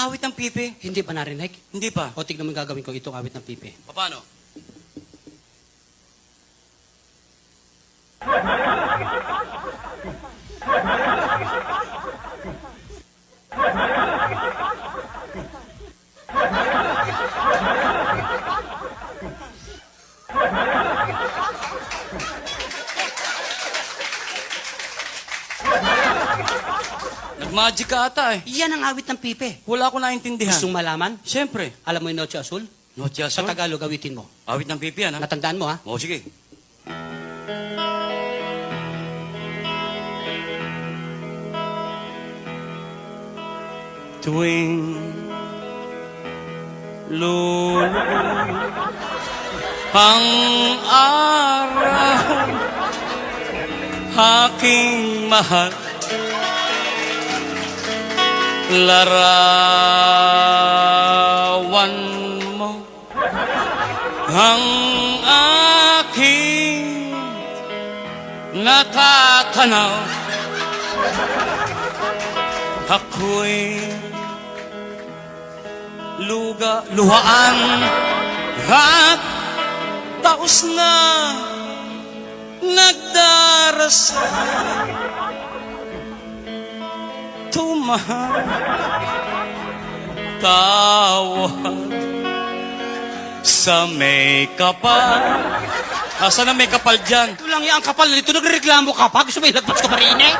awit ng pipi? Hindi pa narinig? Hindi pa. O tignan mo yung gagawin ko, itong awit ng pipi. Paano? Nag-magic ka ata eh. Yan ang awit ng pipi. Wala ko naintindihan. Gustong malaman? Siyempre. Alam mo yung Noche Azul? Noche Sa Azul? Tagalog, awitin mo. Awit ng pipi yan ha? Natandaan mo, ha? Oo, sige. Tuwing lulubog ang araw, aking mahal, larawan mo ang aking natatanaw. Ako'y luhaan at taos na nagdarasal. Tawag sa may kapal. Asan ang may kapal dyan? Ito lang yan, ang kapal nito. Nagreklamo ka pa. Gusto mo ilagpas ko pa rin, eh?